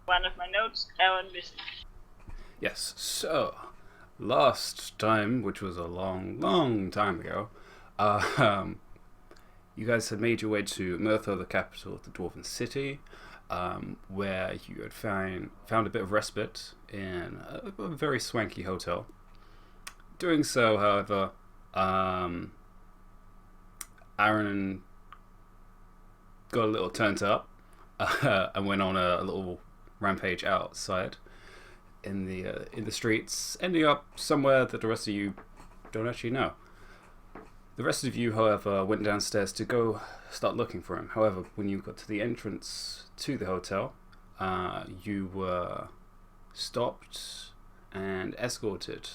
One of my notes, Aaron missing. Yes, so last time, which was a long, long time ago, uh, um, you guys had made your way to Mertho, the capital of the Dwarven City, where you had found a bit of respite in a very swanky hotel. Doing so, however, um, Aaron got a little turned up and went on a little rampage outside in the streets, ending up somewhere that the rest of you don't actually know. The rest of you, however, went downstairs to go start looking for him. However, when you got to the entrance to the hotel, you were stopped and escorted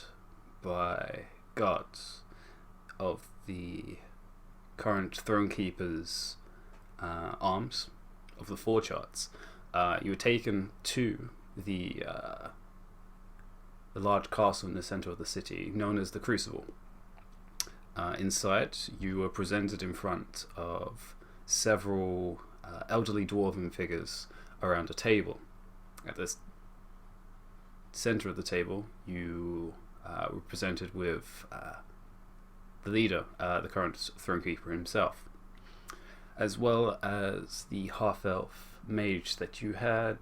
by guards of the current Throne Keeper's arms of the Four Charts. You were taken to the large castle in the center of the city, known as the Crucible. Inside, you were presented in front of several elderly dwarven figures around a table. At the center of the table, you were presented with the leader, the current Throne Keeper himself, as well as the half-elf mage that you had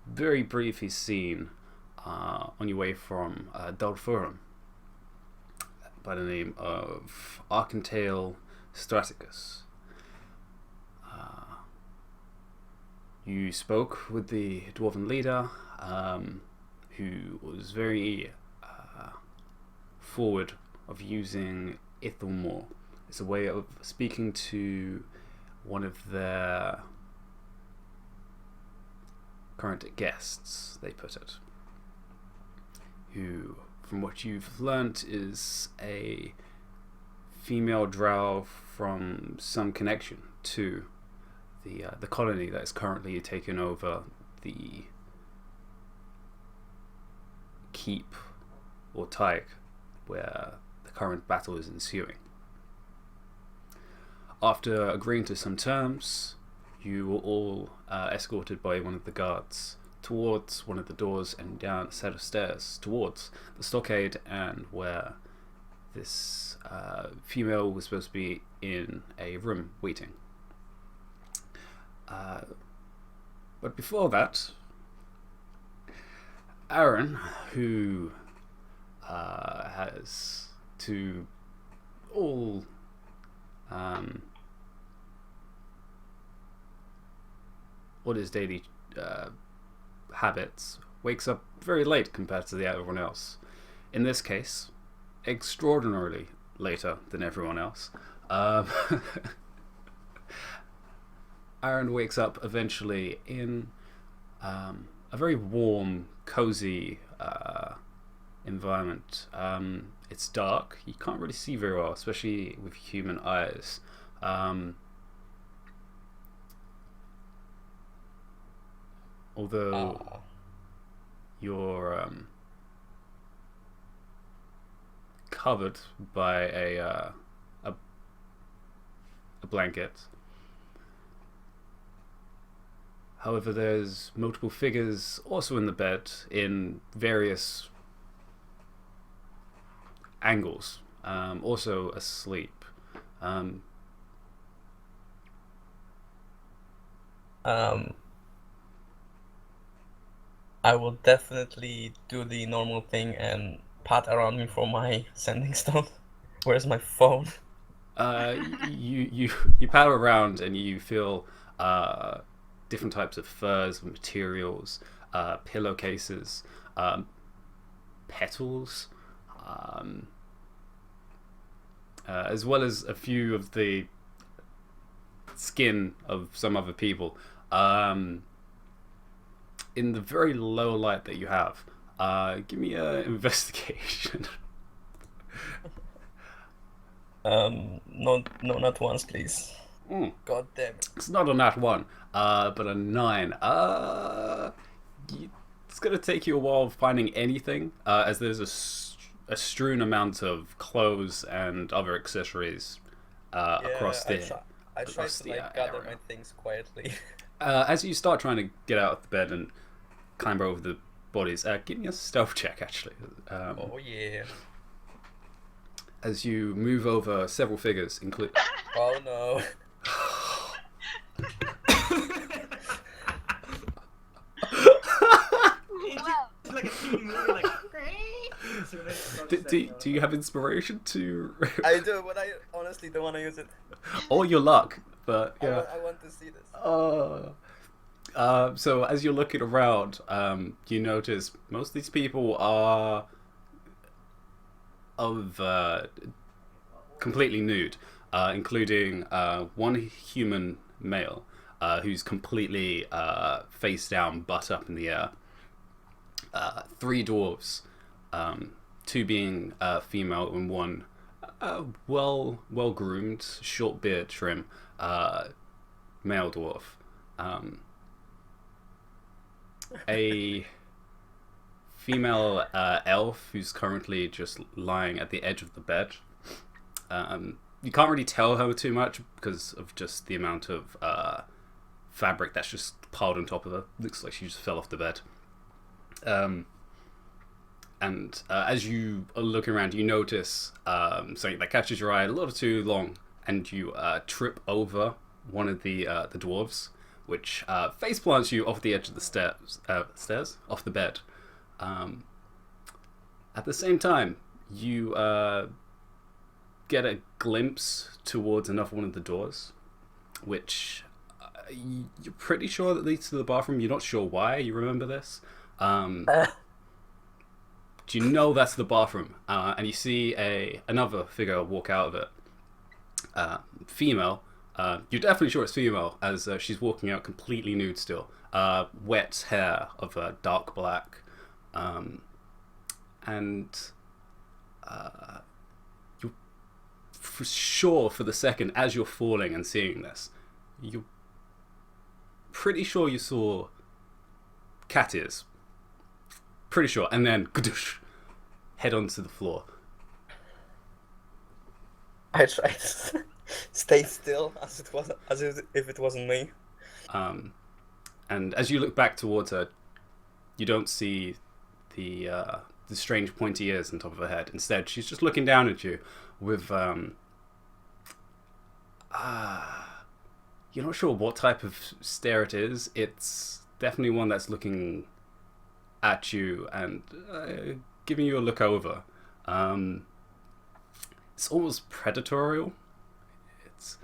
very briefly seen on your way from Dalfurum, by the name of Archentale Straticus. You spoke with the dwarven leader, who was very forward of using Ithelmore. It's a way of speaking to one of their current guests, they put it, who, from what you've learnt, is a female drow from some connection to the colony that is currently taken over the keep or Tyke, where the current battle is ensuing. After agreeing to some terms, you were all escorted by one of the guards towards one of the doors and down a set of stairs towards the stockade, and where this female was supposed to be in a room waiting. But before that, Aaron, who has to all what his daily habits, wakes up very late compared to everyone else. In this case, extraordinarily later than everyone else. Aaron wakes up eventually in a very warm, cozy environment. It's dark. You can't really see very well, especially with human eyes. Although you're covered by a blanket. However, there's multiple figures also in the bed in various angles, also asleep. Um, I will definitely do the normal thing and pat around me for my sending stone. Where's my phone? You paddle around and you feel different types of furs, materials, pillowcases, petals, as well as a few of the skin of some other people. In the very low light that you have, give me an investigation. No, not once, please. Mm. God damn it. It's not a nat one, but a 9. It's gonna take you a while finding anything, as there's a strewn amount of clothes and other accessories across the I try to gather my things quietly. As you start trying to get out of the bed and clamber over the bodies. Give me a stealth check, actually. Oh yeah. As you move over several figures, include. Oh no. It's like a teen movie, like. Do you have inspiration to? I do, but I honestly don't want to use it. Or your luck, but yeah. I want to see this. So as you're looking around, you notice most of these people are completely nude, including one human male who's completely face down, butt up in the air. 3 dwarves, 2 being female and 1 well groomed, short beard trim male dwarf. A female elf who's currently just lying at the edge of the bed. You can't really tell her too much because of just the amount of fabric that's just piled on top of her. Looks like she just fell off the bed. And as you are looking around, you notice something that catches your eye a little too long, and you trip over one of the dwarves, which face plants you off the edge of the stairs, off the bed. At the same time, you get a glimpse towards another one of the doors, which you're pretty sure that leads to the bathroom. You're not sure why. You remember this? Do you know that's the bathroom? And you see another figure walk out of it. Female. You're definitely sure it's female, as she's walking out completely nude still. Wet hair of dark black. And you're for sure, for the second, as you're falling and seeing this, you're pretty sure you saw cat ears. Pretty sure. And then head onto the floor. I tried to stay still as if it wasn't me. And as you look back towards her, you don't see the strange pointy ears on top of her head. Instead, she's just looking down at you with you're not sure what type of stare it is. It's definitely one that's looking at you and giving you a look over. It's almost predatorial. It's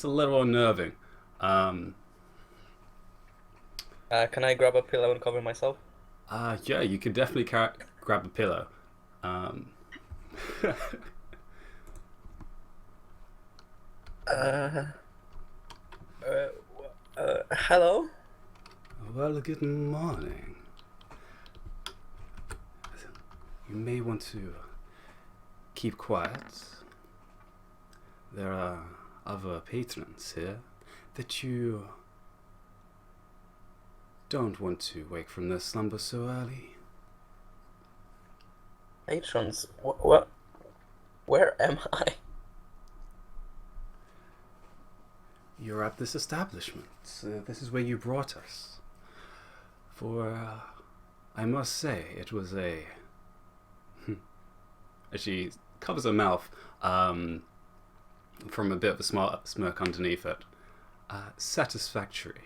a little unnerving. Can I grab a pillow and cover myself? Yeah, you could definitely grab a pillow. Hello? Well, good morning. You may want to keep quiet. There are other patrons here that you don't want to wake from their slumber so early. Patrons? What? Where am I? You're at this establishment. This is where you brought us. For, I must say, it was a... She covers her mouth from a bit of a smirk underneath it. Satisfactory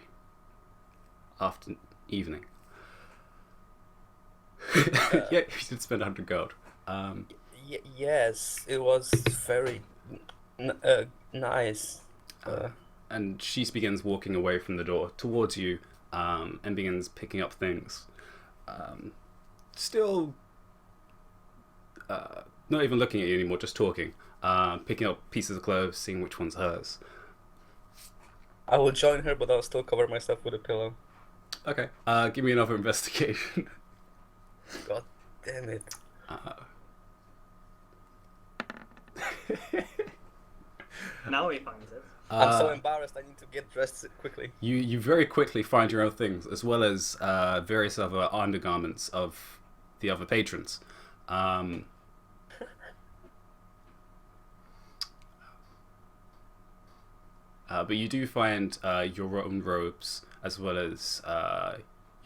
after evening. Yeah, you did spend 100 gold. Yes, it was very nice. And she begins walking away from the door towards you and begins picking up things. Still not even looking at you anymore, just talking. Picking up pieces of clothes, seeing which one's hers. I will join her, but I'll still cover myself with a pillow. Okay, give me another investigation. God damn it. Now he finds it. I'm so embarrassed, I need to get dressed quickly. You very quickly find your own things, as well as various other undergarments of the other patrons. But you do find your own robes, as well as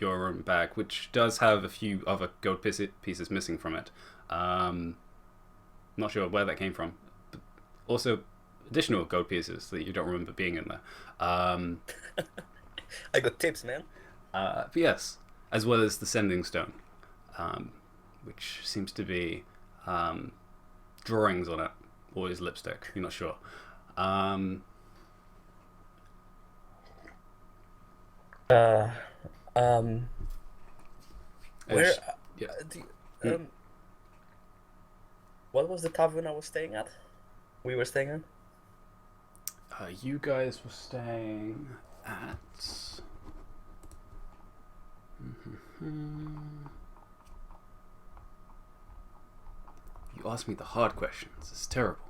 your bag, which does have a few other gold pieces missing from it. Not sure where that came from. But also, additional gold pieces that you don't remember being in there. I got tips, man. But yes, as well as the sending stone, which seems to be drawings on it, or is lipstick. You're not sure. Where? Yeah. What was the tavern I was staying at? We were staying at? You guys were staying at. You asked me the hard questions. It's terrible.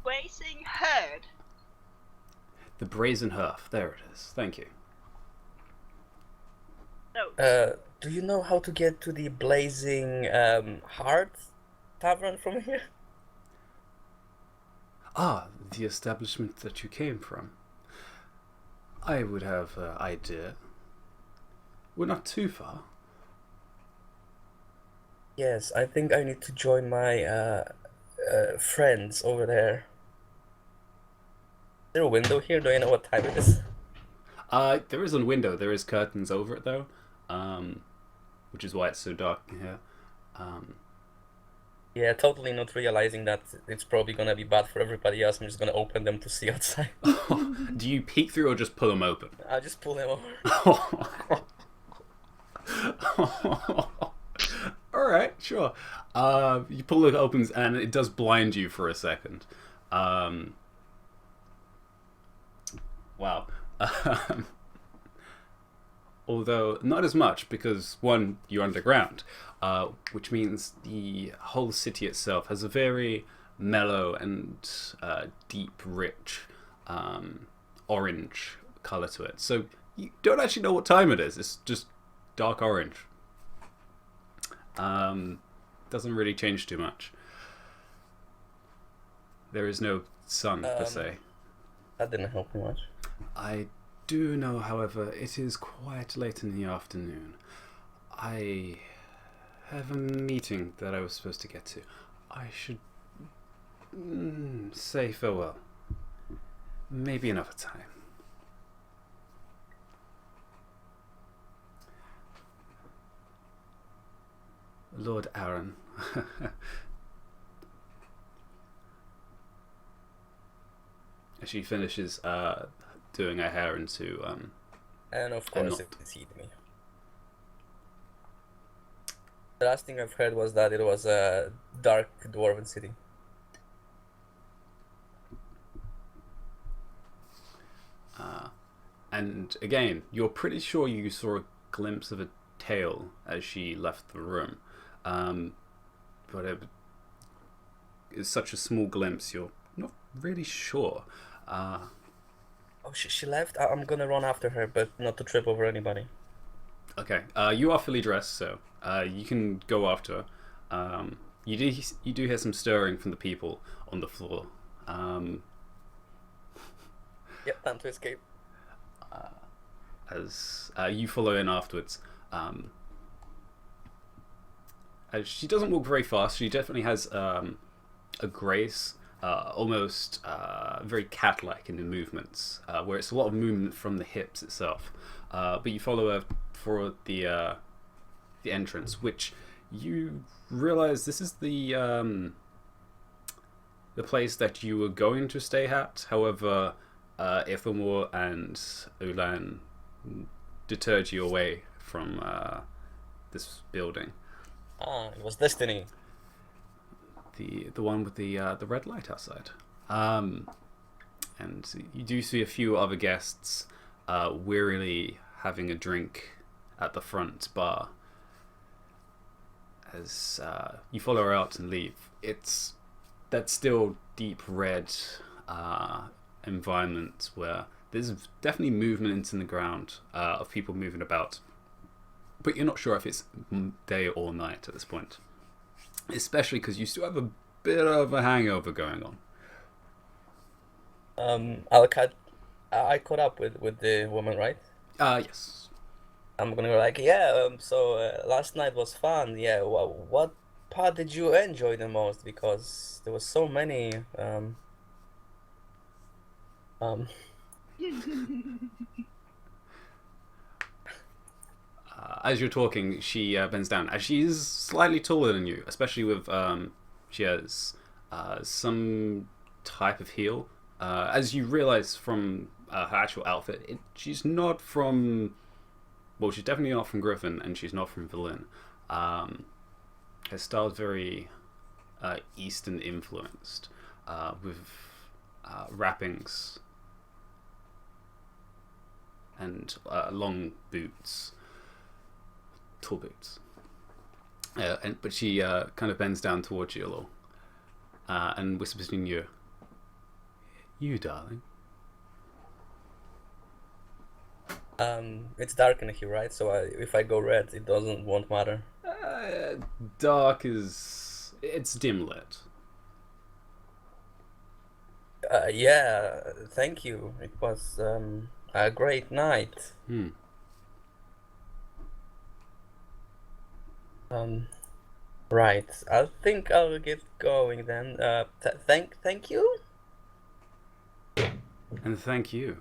Racing herd. The Brazen Hearth. There it is. Thank you. No. Do you know how to get to the Blazing Heart tavern from here? Ah, the establishment that you came from. I would have an idea. We're not too far. Yes, I think I need to join my friends over there. Is there a window here? Do you know what time it is? There is a window. There is curtains over it though, which is why it's so dark in here. Yeah, totally not realizing that it's probably gonna be bad for everybody else. I'm just gonna open them to see outside. Do you peek through or just pull them open? I'll just pull them over. All right, sure. You pull it open and it does blind you for a second. Wow. Although not as much because one, you're underground, which means the whole city itself has a very mellow and deep, rich orange color to it. So you don't actually know what time it is. It's just dark orange. Doesn't really change too much. There is no sun per se. That didn't help me much. I do know, however, it is quite late in the afternoon. I have a meeting that I was supposed to get to. I should say farewell. Maybe another time. Lord Aaron. As she finishes doing her hair into And of course it deceived me. The last thing I've heard was that it was a dark dwarven city. And again, you're pretty sure you saw a glimpse of a tail as she left the room. But it's such a small glimpse, you're not really sure. Oh, she left? I'm gonna run after her, but not to trip over anybody. Okay, you are fully dressed, so you can go after her. You do hear some stirring from the people on the floor. Yep, time to escape. As you follow in afterwards. She doesn't walk very fast. She definitely has a grace, almost very cat-like in the movements, where it's a lot of movement from the hips itself. But you follow her for the entrance, which you realize this is the place that you were going to stay at. However, Ithamore and Ulan deterred you away from this building. Ah, it was destiny. The one with the red light outside. And you do see a few other guests wearily having a drink at the front bar. As you follow her out and leave, it's that still deep red environment where there's definitely movement into the ground of people moving about, but you're not sure if it's day or night at this point, especially because you still have a bit of a hangover going on. I'll cut. I caught up with the woman, right? Yes. I'm gonna go like, yeah. So last night was fun. Yeah. What part did you enjoy the most? Because there was so many. Um. As you're talking, she bends down. As she's slightly taller than you, especially with she has some type of heel. As you realize from her actual outfit, she's not from. Well, she's definitely not from Griffin, and she's not from Berlin. Her style's very Eastern influenced, with wrappings and long boots, tall boots. But she kind of bends down towards you a little and whispers in your ear, "You, darling." It's dark in here, right? So if I go red, it won't matter. Dark it's dim lit. Yeah. Thank you. It was a great night. Hmm. Right. I think I'll get going then. Thank you. And thank you.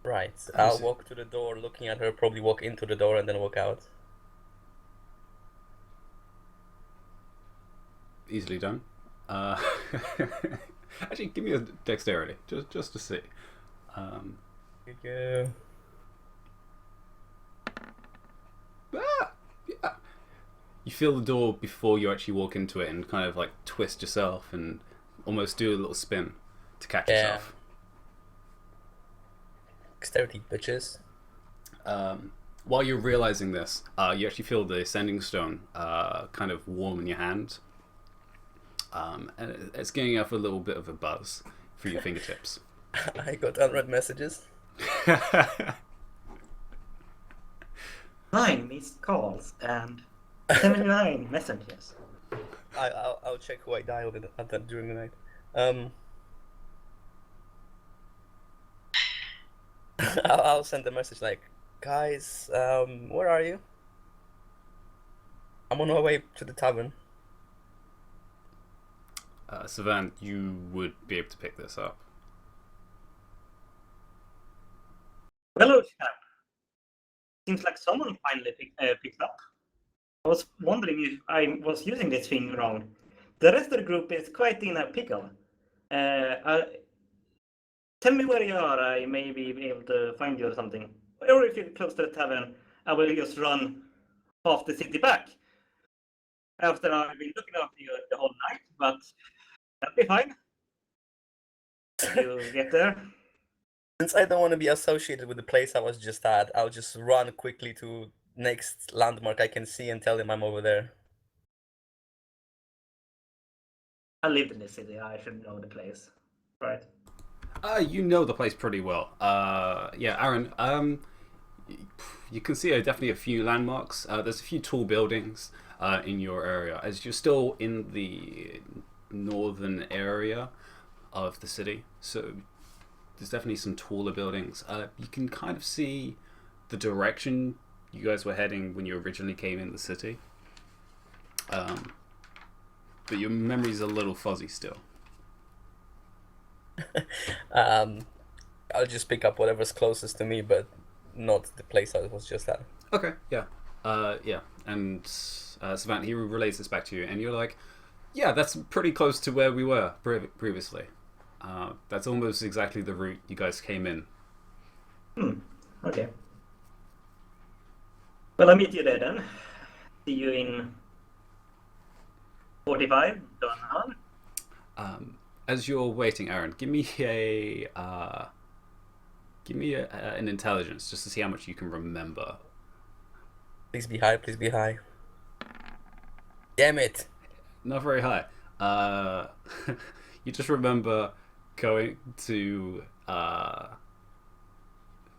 Right. I I'll see. walk to the door, looking at her. Probably walk into the door and then walk out. Easily done. Actually, give me a dexterity, just to see. Here you go. Yeah. You feel the door before you actually walk into it, and kind of like twist yourself and almost do a little spin to catch Yeah. yourself. Dexterity, bitches. While you're realizing this, you actually feel the sending stone kind of warm in your hand, and it's giving off a little bit of a buzz for your fingertips. I got unread messages. 9 missed calls and 79 messages. I'll check who I dialed at that during the night. I'll send a message like, guys, where are you? I'm on my way to the tavern. Savan, you would be able to pick this up. Hello, chat. Seems like someone finally picked up. I was wondering if I was using this thing wrong. The rest of the group is quite in a pickle. Tell me where you are. I may be able to find you or something. Or if you're close to the tavern, I will just run half the city back. After I've been looking after you the whole night, but that'll be fine. You get there. Since I don't want to be associated with the place I was just at, I'll just run quickly to next landmark I can see and tell them I'm over there. I lived in this city. I should know the place, right? You know the place pretty well. Yeah, Aaron. You can see definitely a few landmarks. There's a few tall buildings in your area, as you're still in the northern area of the city. So there's definitely some taller buildings. You can kind of see the direction you guys were heading when you originally came in the city. But your memory's a little fuzzy still. I'll just pick up whatever's closest to me, but not the place I was just at. Okay, yeah. Yeah. And Savant, he relays this back to you, and you're like, yeah, that's pretty close to where we were previously. That's almost exactly the route you guys came in. Okay. Well, I'll meet you there then. See you in 45. Done. As you're waiting, Aaron, give me an intelligence just to see how much you can remember. Please be high, please be high. Damn it! Not very high. You just remember going to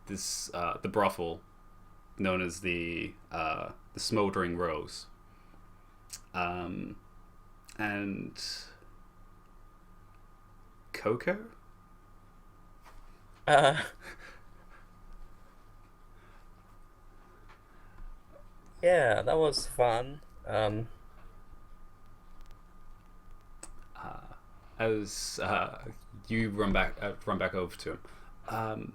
the brothel known as the Smoldering Rose, and Coco? Uh, yeah, that was fun. As you run back over to him,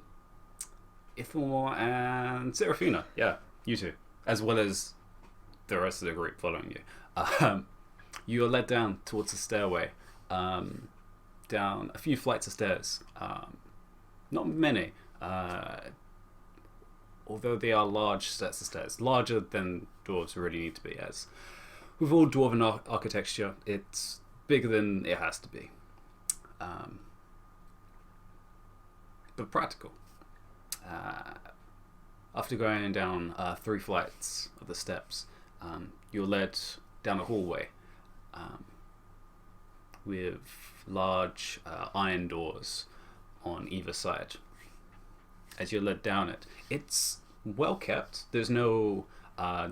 Ithamore and Serafina, yeah, you two, as well as the rest of the group following you. You are led down towards the stairway, down a few flights of stairs. Not many, although they are large sets of stairs, larger than dwarves really need to be. As with all dwarven architecture, it's bigger than it has to be, but practical. After going down 3 flights of the steps, you're led down a hallway with large iron doors on either side. As you're led down it, it's well kept. There's no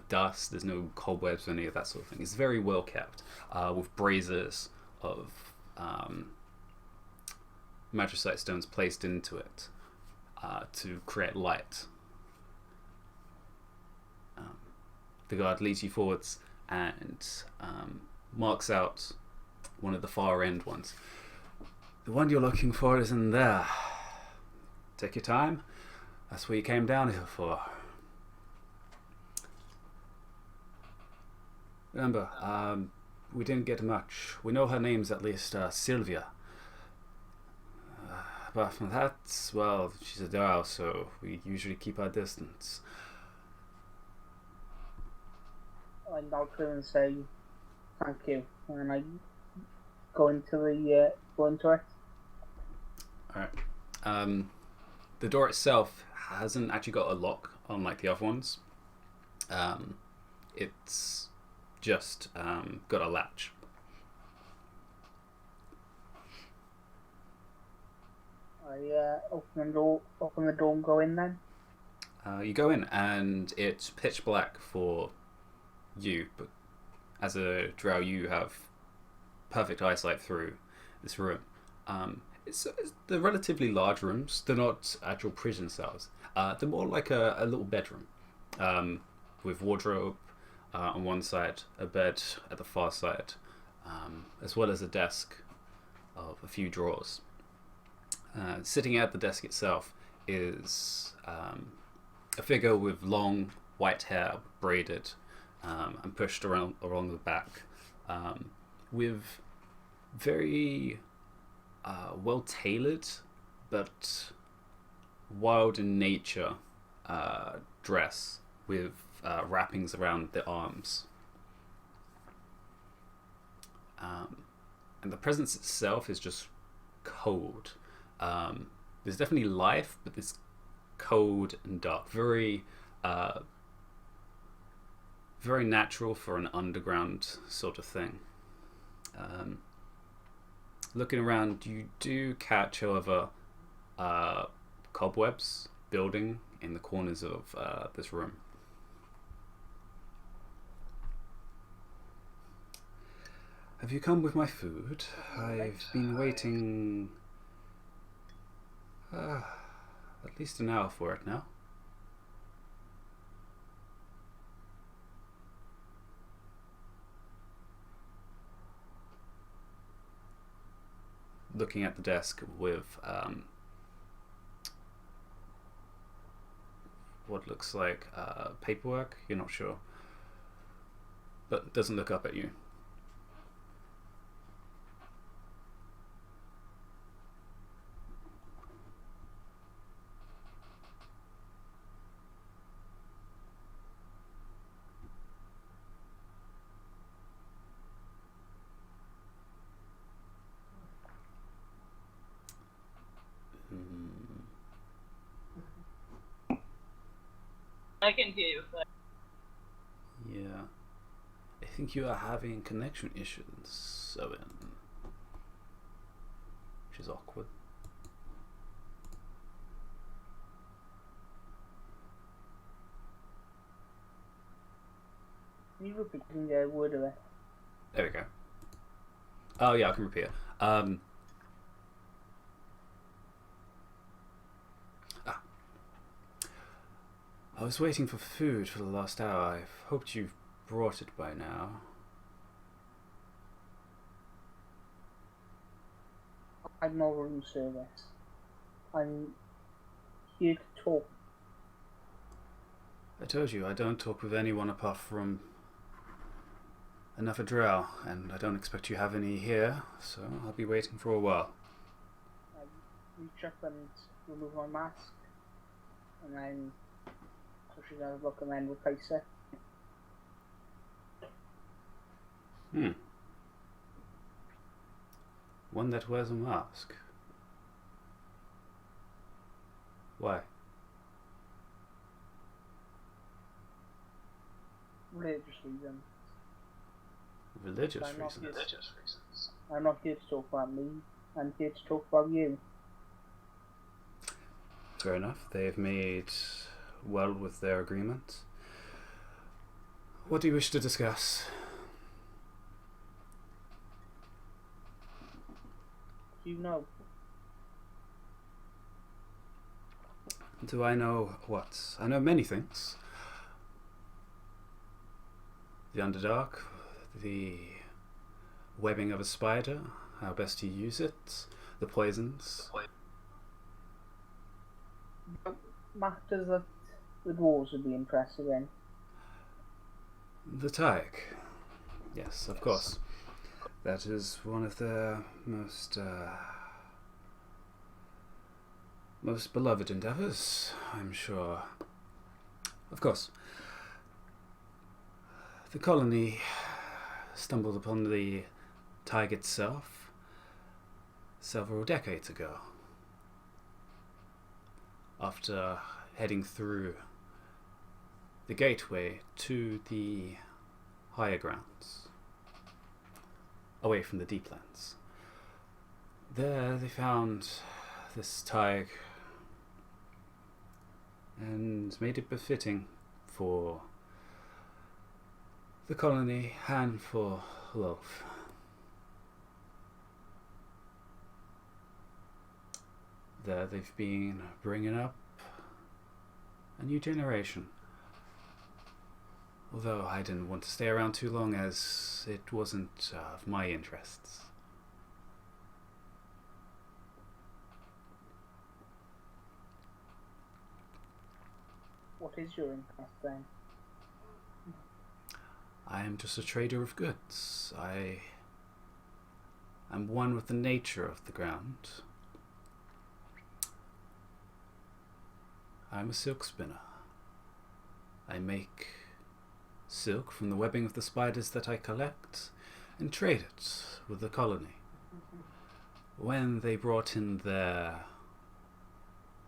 dust, there's no cobwebs or any of that sort of thing. It's very well kept, with braziers of magicite stones placed into it to create light. The guard leads you forwards and marks out one of the far end ones. The one you're looking for is in there. Take your time. That's what you came down here for. Remember, we didn't get much. We know her name's at least Sylvia. Apart from that, well, she's a drow, so we usually keep our distance. I nod to her and say thank you, and I go into it. Alright. The door itself hasn't actually got a lock, unlike the other ones. It's just got a latch. I open the door and go in then. You go in and it's pitch black for you, but as a drow you have perfect eyesight through this room. They're relatively large rooms. They're not actual prison cells. They're more like a little bedroom, with wardrobe on one side, a bed at the far side, as well as a desk of a few drawers. Sitting at the desk itself is a figure with long white hair braided and pushed around along the back, with very well tailored but wild in nature dress with wrappings around the arms. And the presence itself is just cold. There's definitely life, but it's cold and dark. Very very natural for an underground sort of thing. Looking around, you do catch, however, cobwebs building in the corners of this room. Have you come with my food? I've been waiting at least an hour for it now. Looking at the desk with what looks like paperwork. You're not sure, but doesn't look up at you. I can hear you. Yeah. I think you are having connection issues, Owen. Which is awkward. Can you repeat the word of it? There we go. Oh yeah, I can repeat it. I was waiting for food for the last hour. I hoped you've brought it by now. I'm no room service. I'm here to talk. I told you I don't talk with anyone apart from another drow, and I don't expect you have any here, so I'll be waiting for a while. I reach up and remove my mask, and then push it out, look, and then replace it. One that wears a mask. Why? Religious reasons. Religious I'm not reasons? here- I'm not here to talk about me. I'm here to talk about you. Fair enough. They've made well with their agreement. What do you wish to discuss? Do you know? Do I know what? I know many things. The Underdark, the webbing of a spider, how best to use it, the poisons. Matters that the dwarves would be interested in. The Tyke. Yes, of course. That is one of the most beloved endeavours, I'm sure. Of course. The colony stumbled upon the Tyke itself several decades ago, after heading through the gateway to the higher grounds, away from the Deeplands. There they found this Tyke and made it befitting for the colony and for Lolf. There they've been bringing up a new generation. Although I didn't want to stay around too long, as it wasn't of my interests. What is your interest then? I am just a trader of goods. I am one with the nature of the ground. I'm a silk spinner. I make silk from the webbing of the spiders that I collect and trade it with the colony. When they brought in their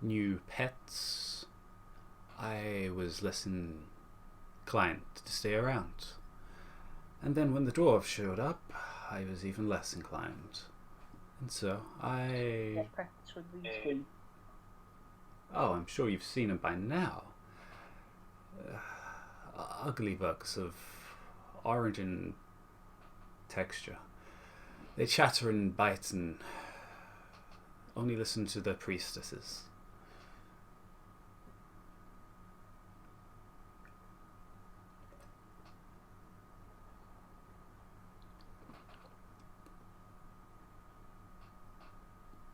new pets, I was less inclined to stay around. And then when the dwarves showed up, I was even less inclined. And so I... What pets would these be? Oh, I'm sure you've seen them by now. Ugly bugs of orange in texture. They chatter and bite and only listen to their priestesses.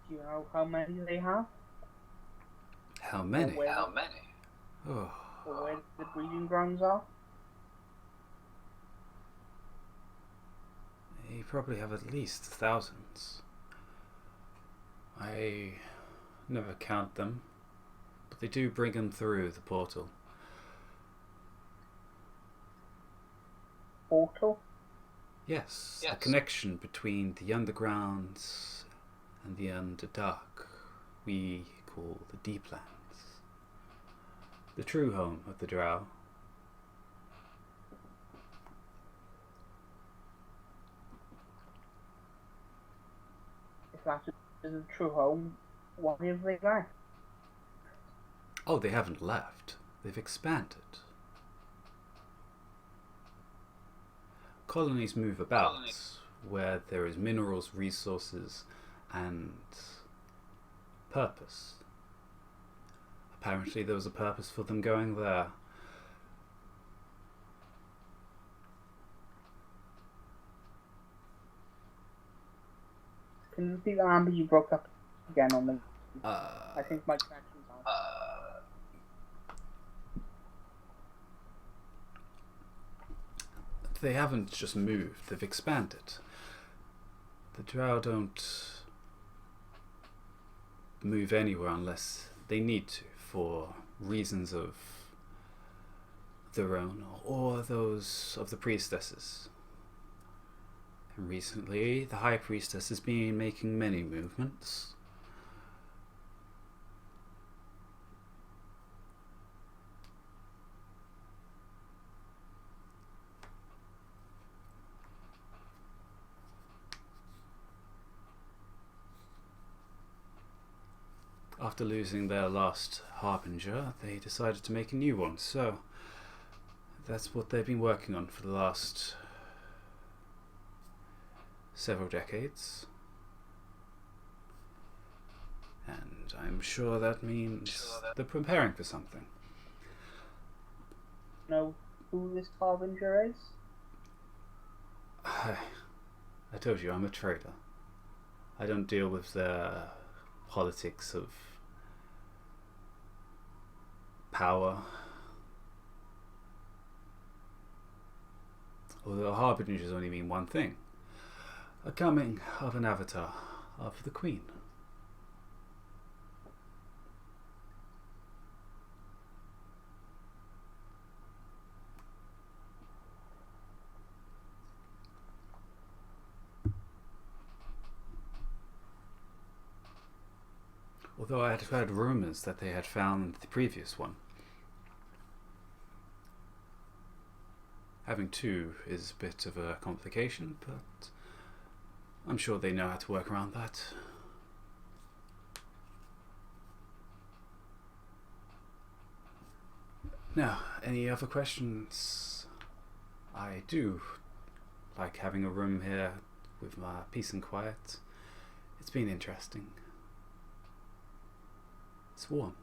Do you know how many they have? How many? Where- How many? Oh, Or where the breeding grounds are? they probably have at least thousands. I never count them, but they do bring them through the portal. Portal? Yes, a connection between the underground and the underdark we call the Deeplands. The true home of the drow. If that is a true home, why have they left? Oh, they haven't left. They've expanded. Colonies move about where there is minerals, resources, and purpose. Apparently there was a purpose for them going there. Can you repeat that, Amber? You broke up again on me. Uh, I think my connection's on. They haven't just moved, they've expanded. The Drow don't move anywhere unless they need to, for reasons of their own or those of the priestesses. And recently, the High Priestess has been making many movements. After losing their last Harbinger, they decided to make a new one, so that's what they've been working on for the last several decades. And I'm sure that means they're preparing for something. Know who this Harbinger is? I told you, I'm a trader. I don't deal with the politics of power. Although harbingers only mean one thing: a coming of an avatar of the Queen. Although I had heard rumours that they had found the previous one. Having two is a bit of a complication, but I'm sure they know how to work around that. Now, any other questions? I do like having a room here with my peace and quiet. It's been interesting. It's warm.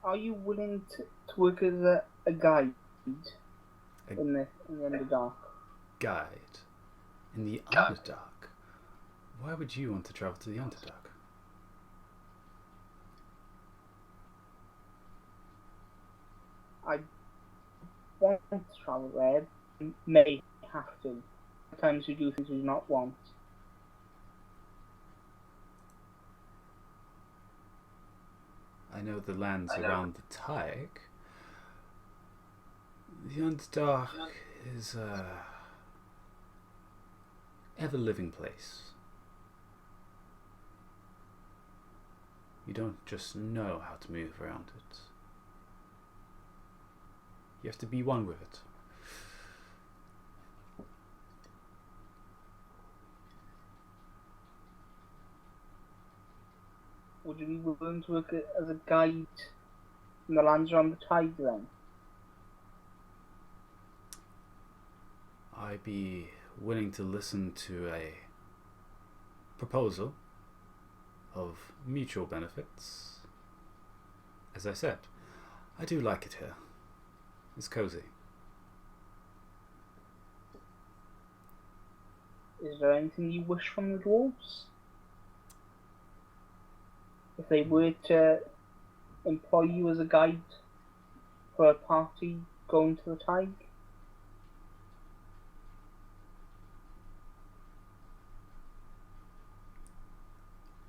Are you willing to work as a guide in the Underdark? Guide in the Underdark? Why would you want to travel to the Underdark? I want to travel there, may have to. Sometimes we do things we do not want. I know the lands around the Tyke. The Underdark is a ever-living place. You don't just know how to move around it. You have to be one with it. Would you be willing to work as a guide in the lands around the tide then? I'd be willing to listen to a proposal of mutual benefits. As I said, I do like it here. It's cozy. Is there anything you wish from the dwarves? If they were to employ you as a guide for a party going to the tide?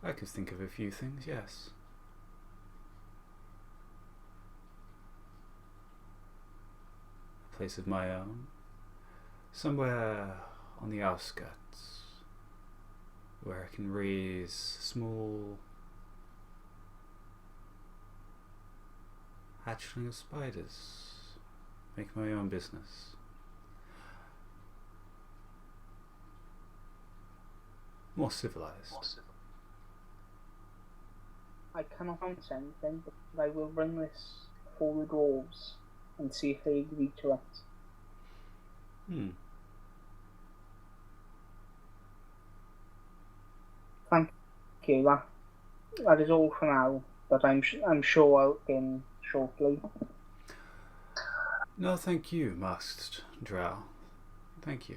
I could think of a few things, yes. A place of my own. Somewhere on the outskirts. Where I can raise small hatchling of spiders. Make my own business. More civilized. I cannot answer anything, but I will bring this for the dwarves and see if they agree to it. you. That is all for now, but I'm sure I'll begin shortly. No, thank you, Masked Drow. Thank you.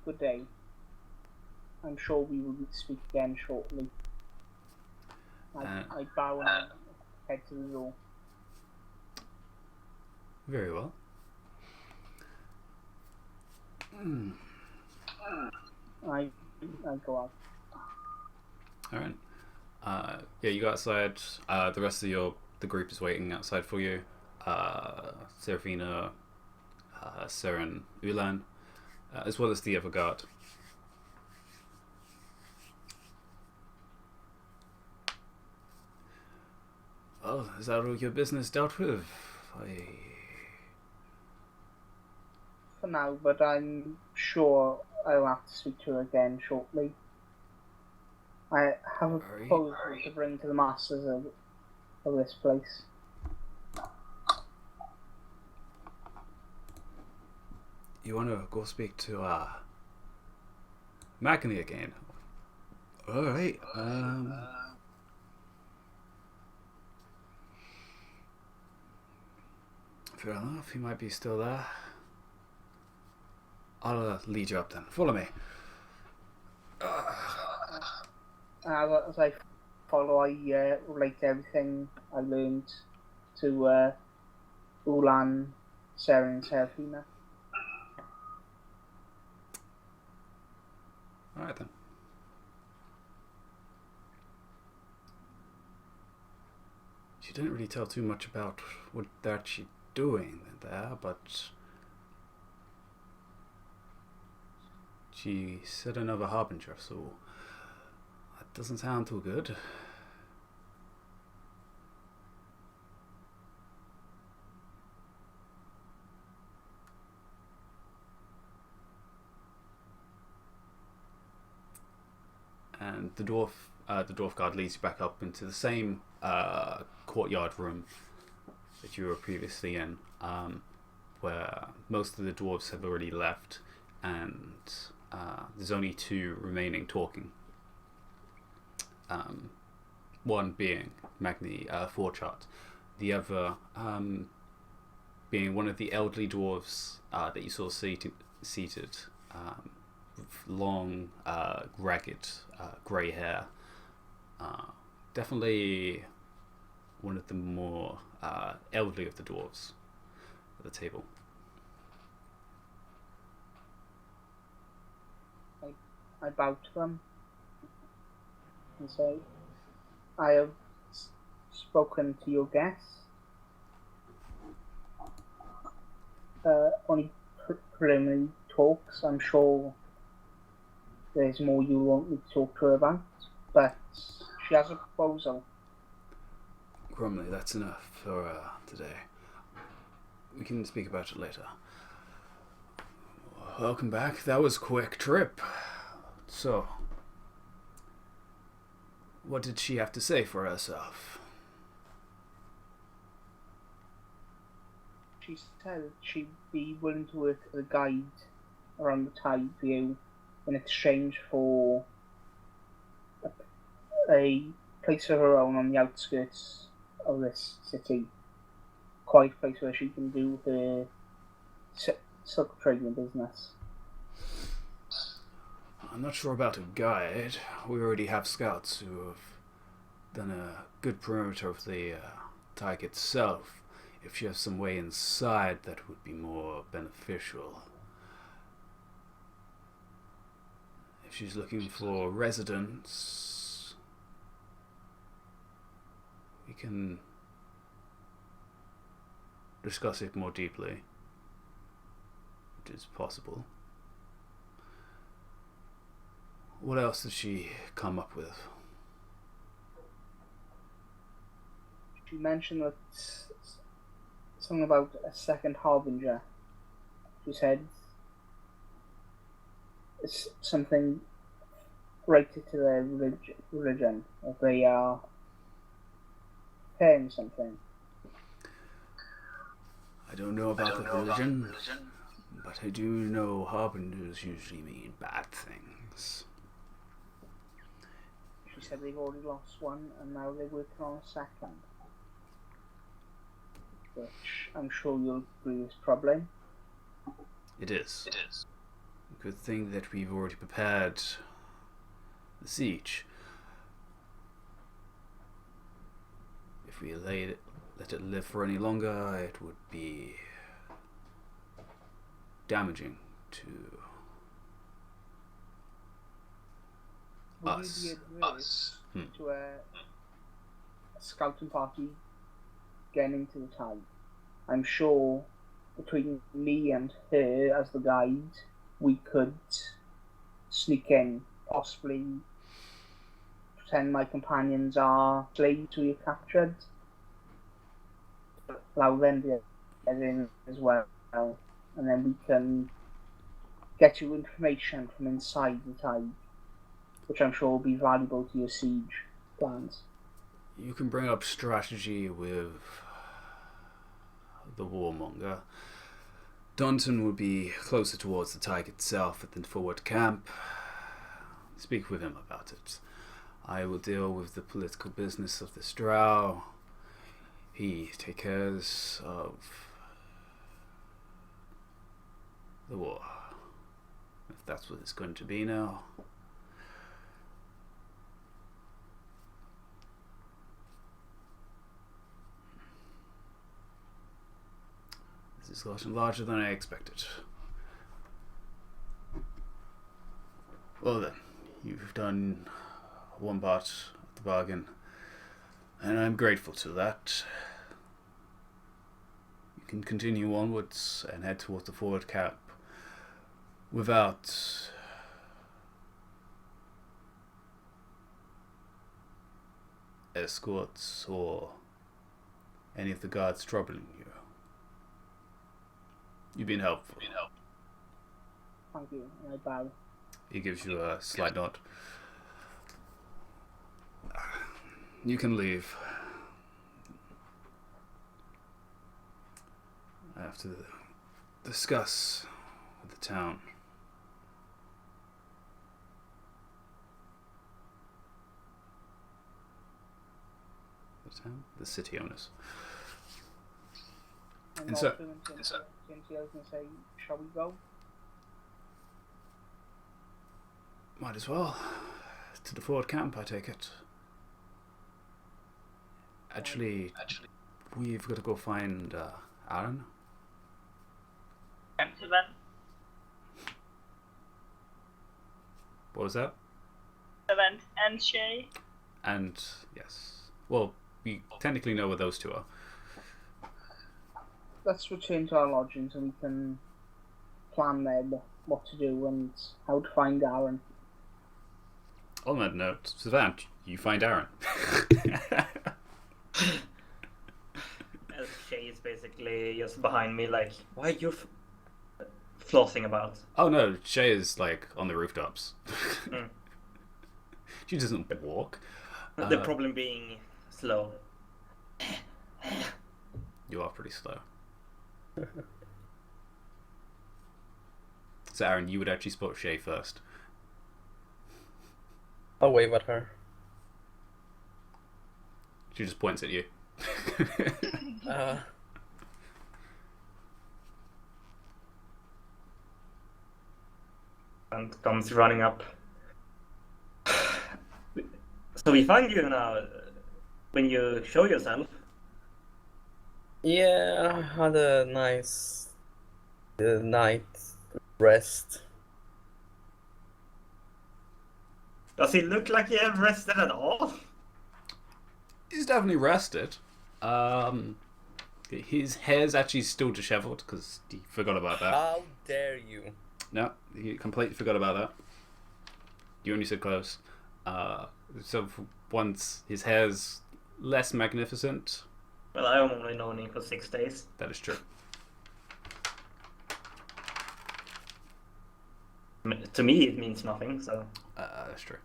Good day. I'm sure we will speak again shortly. I bow and I head to the door. Very well. I go out. Alright. Yeah, you go outside. The rest of the group is waiting outside for you. Serafina, Seren, Ulan, as well as the other guard. Oh, is that all your business dealt with? For now, but I'm sure I'll have to speak to her again shortly. I have a proposal to bring to the masters of this place. You want to go speak to Magni again? Alright. Fair enough, he might be still there. I'll lead you up then. Follow me. As I follow, I relate everything I learned to Ulan, Sarah, and Serafina. Alright then. She didn't really tell too much about what they're actually doing there, but she said another harbinger, so that doesn't sound too good. And the dwarf guard leads you back up into the same courtyard room that you were previously in, where most of the dwarves have already left, and there's only two remaining talking. One being Magni Forchart, the other being one of the elderly dwarves that you saw seated with long, ragged, grey hair. Definitely one of the more elderly of the dwarves at the table. I bow to them and say, I have spoken to your guests. Only preliminary talks. I'm sure there's more you want me to talk to her about, but she has a proposal. Grumley, that's enough for today. We can speak about it later. Welcome back. That was a quick trip. So, what did she have to say for herself? She said she'd be willing to work as a guide around the tide view in exchange for a place of her own on the outskirts of this city. Quite a place where she can do her silk trading business. I'm not sure about a guide. We already have scouts who have done a good perimeter of the dike itself. If she has some way inside, that would be more beneficial. If she's looking for residents, we can discuss it more deeply. It is possible. What else did she come up with? She mentioned that something about a second harbinger. She said it's something related to their religion, if they are paying something. I don't know about the religion, but I do know harbingers usually mean bad things. She said they've already lost one and now they're working on a second. Which I'm sure you'll agree is troubling. It is. Good thing that we've already prepared the siege. If we let it live for any longer, it would be damaging to us. Would you be adverse to a scouting party getting into the town? I'm sure between me and her as the guide, we could sneak in, possibly pretend my companions are slaves we have captured. Allow them to get in as well, and then we can get you information from inside the town, which I'm sure will be valuable to your siege plans. You can bring up strategy with the warmonger. Dunton would be closer towards the Tyke itself than forward camp. Speak with him about it. I will deal with the political business of this drow. He takes care of the war. If that's what it's going to be now. This is gotten larger than I expected. Well then, you've done one part of the bargain, and I'm grateful to that. You can continue onwards and head towards the forward camp without escorts or any of the guards troubling you. You've been helpful. Thank you, and I bow. He gives you a slight nod. You can leave. I have to discuss with the town. The town? The city owners. And And so- also, Cynthia was going to say, shall we go? Might as well. To the forward camp, I take it. Actually, we've got to go find Aaron. Camp event. What was that? Event and Shay. And, yes. Well, we technically know where those two are. Let's return to our lodgings and we can plan then what to do and how to find Aaron. On that note, Savant, you find Aaron. Shay is basically just behind me, like, why are you flossing about? Oh no, Shay is like on the rooftops. Mm. She doesn't walk. The problem being slow. You are pretty slow. So Aaron, you would actually spot Shay first. I'll wave at her. She just points at you. And comes running up. So we find you now when you show yourself. Yeah, I had a nice night rest. Does he look like he have rested at all? He's definitely rested. His hair's actually still disheveled because he forgot about that. How dare you? No, he completely forgot about that. You only said close. So for once his hair's less magnificent. Well, I've only known him for 6 days. That is true. To me, it means nothing, so... That's true.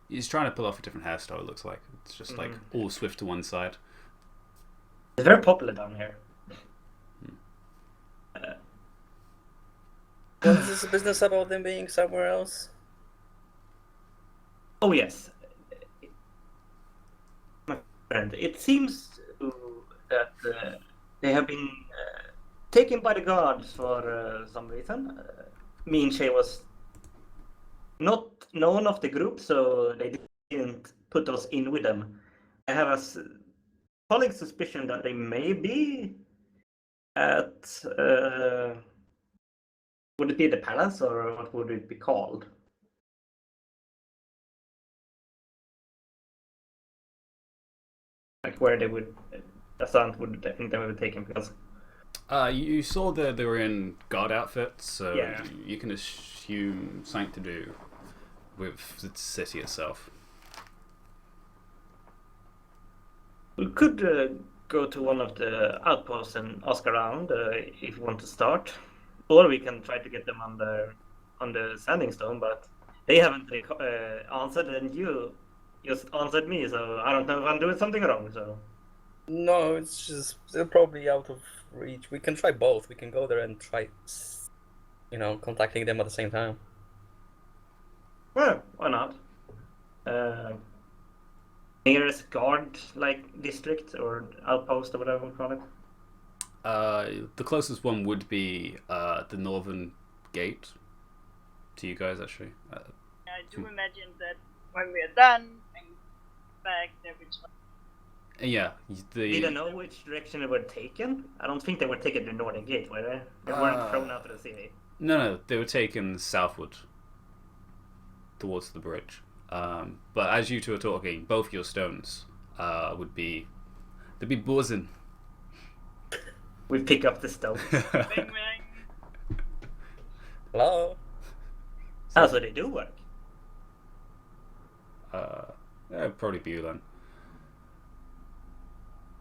He's trying to pull off a different hairstyle, it looks like. It's just like all swift to one side. It's very popular down here. this business about them being somewhere else? Oh yes, my friend. It seems that they have been taken by the guards for some reason. Me and Shay was not known of the group, so they didn't put us in with them. I have a falling suspicion that they may be at. Would it be the palace, or what would it be called? Like where they would, Asant would, I think they would take him because. You saw that they were in guard outfits, so Yeah. you can assume something to do with the city itself. We could go to one of the outposts and ask around if you want to start, or we can try to get them on the standing stone. But they haven't answered, and you just answered me, so I don't know if I'm doing something wrong. So No, it's just they're probably out of reach. We can try both. We can go there and try, contacting them at the same time. well, why not? Nearest guard like district or outpost or whatever we call it. The closest one would be the northern gate to you guys, actually. I do imagine that when we're done and back, there will Yeah, Did I know which direction they were taken? I don't think they were taken to the northern gate, were they? They weren't thrown out of the city. No, they were taken southward towards the bridge. But as you two are talking, both your stones they'd be buzzing. We pick up the stone. bang bang. Hello? Oh, so they do work. Yeah, probably Bulan.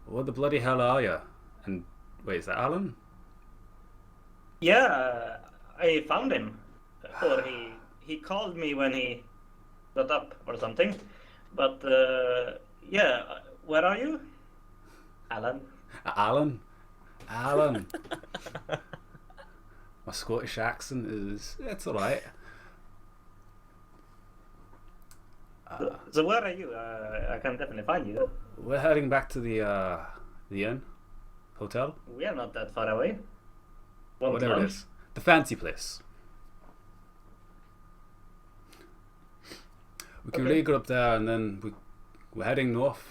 What the bloody hell are you? And wait, is that Alan? Yeah, I found him. Or he called me when he got up or something. But yeah, where are you? Alan. Alan. My Scottish accent it's alright. So where are you? I can definitely find you. We're heading back to the inn hotel. We are not that far away. Want Whatever it lunch? is. The fancy place. We can Okay. really go up there and then we're heading north.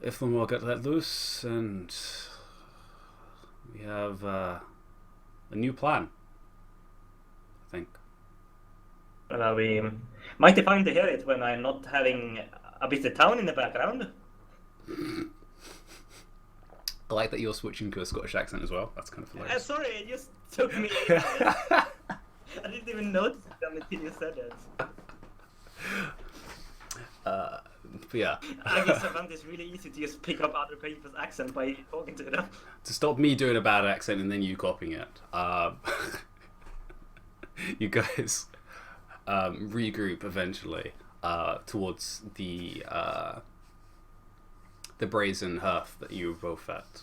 If them all get let loose and we have a new plan, I think. Well, we mighty fine to hear it when I'm not having a busy town in the background. I like that you're switching to a Scottish accent as well. That's kind of hilarious. Sorry, it just took me. I didn't even notice it until you said it. But yeah. I guess I found this really easy to just pick up other people's accent by talking to them. To stop me doing a bad accent and then you copying it. You guys regroup eventually towards the brazen hearth that you were both at.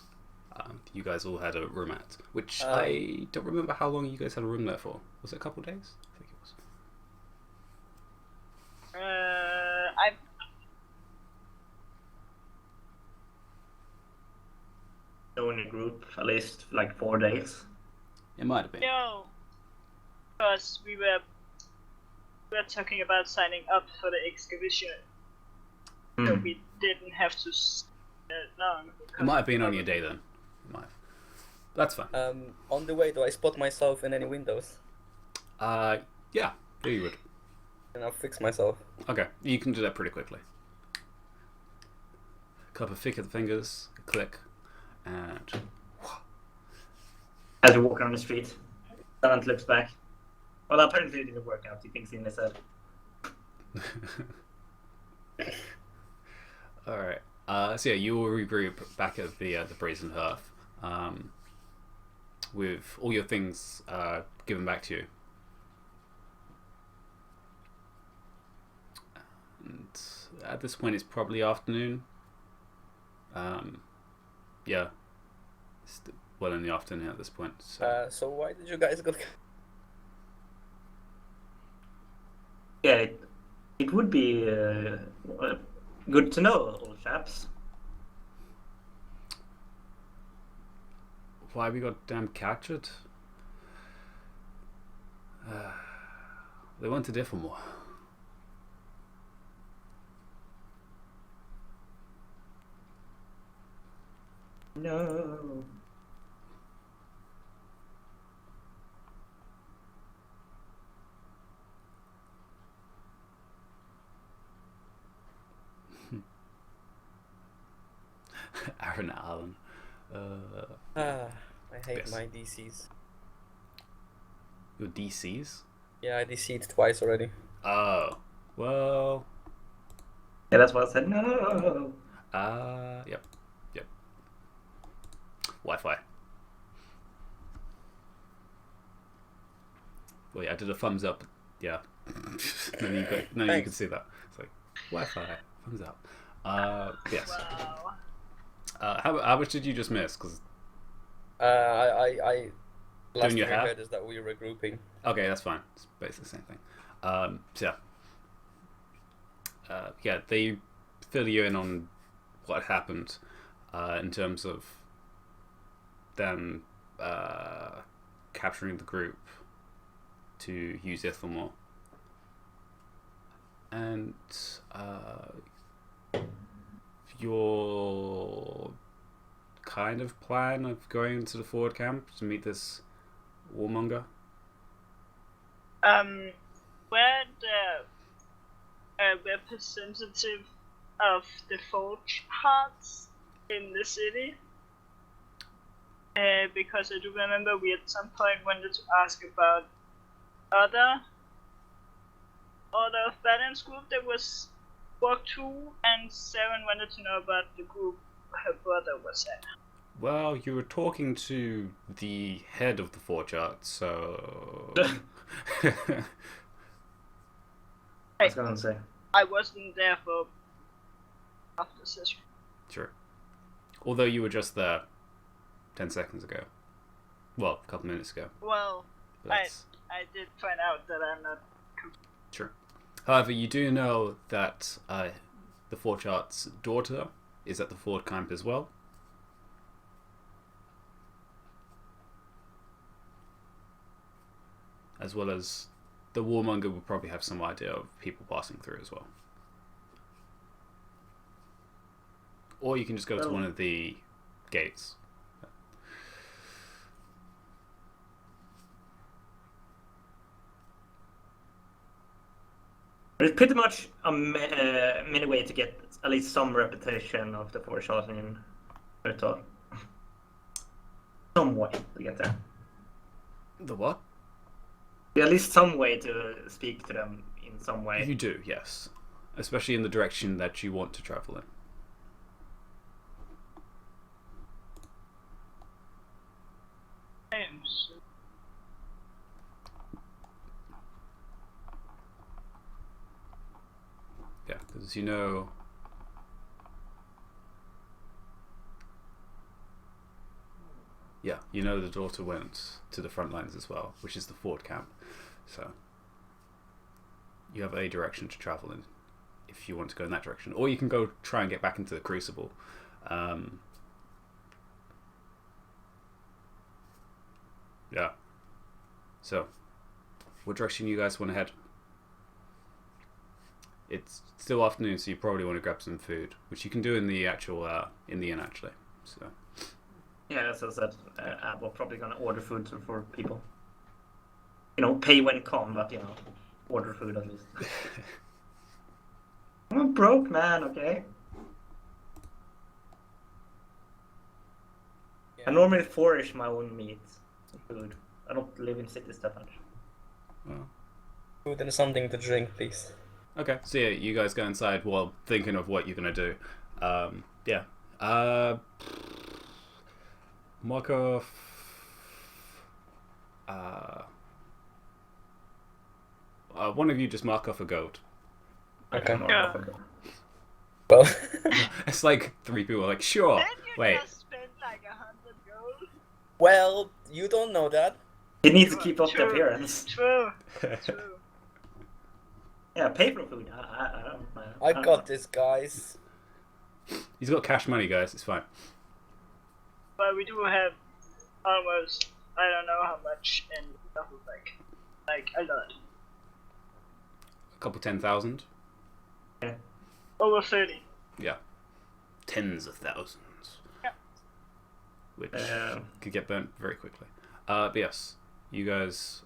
You guys all had a room at, which I don't remember how long you guys had a room there for. Was it a couple of days? I think it was. I've In a group at least like 4 days. It might have been. no, because we were talking about signing up for the excavation, so we didn't have to long. It might have been only a day then. It might have. That's fine. On the way, do I spot myself in any windows? Yeah, you would. And I'll fix myself. Okay, you can do that pretty quickly. Couple of fingers, click, and As we walk around the street, Talent looks back. Well, apparently it didn't work out. He thinks in his head. all right. So yeah, you will regroup back at the brazen hearth, with all your things given back to you. And at this point, it's probably afternoon. Yeah. well in the afternoon at this point. So. So why did you guys go? Yeah, it would be good to know, old chaps. Why we got damn captured? They wanted it for more. No. Aaron Allen. I hate Yes. my DCs. Your DCs? Yeah, I DC'd twice already. Oh. Well. Yeah, that's why I said no. Yep. Wi-Fi. Well, yeah, I did a thumbs up. Yeah. None of you can see that. It's like Wi-Fi. Thumbs up. Yes. Wow. How much did you just miss? Because I last thing your I hat? heard is that we were regrouping. okay, that's fine. It's basically the same thing. So yeah. Yeah, they fill you in on what happened in terms of them capturing the group to use Ithamore. And your kind of plan of going into the forward camp to meet this warmonger? Where the representative of the Forge Hearts in the city? Because I do remember we at some point wanted to ask about other of Balan's group that was Walk 2, and Saren wanted to know about the group her brother was at. Well, you were talking to the head of the Forge Art, so... I was gonna say. I wasn't there for half the session. Sure. Although you were just there 10 seconds ago. Well, a couple minutes ago. Well, But that's... I did find out that I'm not. Sure. However, you do know that the Forge Art's daughter is at the Ford camp as well. As well as the warmonger will probably have some idea of people passing through as well. Or you can just go to one of the gates. It's pretty much a mini way to get at least some repetition of the foreshot in Virtual. Some way to get there. The what? At least some way to speak to them in some way. You do, yes. Especially in the direction that you want to travel in. Yeah, because you know... Yeah, you know the daughter went to the Frontlines as well, which is the Ford camp. So you have a direction to travel in if you want to go in that direction. Or you can go try and get back into the Crucible. Yeah. So, what direction you guys want to head? It's still afternoon, so you probably want to grab some food, which you can do in the actual in the inn actually. So. Yeah, as I said, we're probably gonna order food for people. You know, pay when come, but you know, order food at least. I'm a broke man, okay? Yeah. I normally forage my own meat and food. I don't live in cities that much. Well. Food and something to drink, please. Okay, so yeah, you guys go inside while thinking of what you're gonna do. Yeah. Markov. One of you just mark off a goat. Okay. Yeah. Well, It's like 3 people are like, sure. Then you Wait. just spent like 100 gold. Well, you don't know that. He needs to keep up the True. appearance. True. Yeah, pay for food. I don't. I don't got know. this, guys. He's got cash money, guys. It's fine. But we do have almost, I don't know how much in duffel bag. Like a lot. A couple 10,000. Over 30. Yeah. Tens of thousands. Yeah. Which could get burnt very quickly. But yes, you guys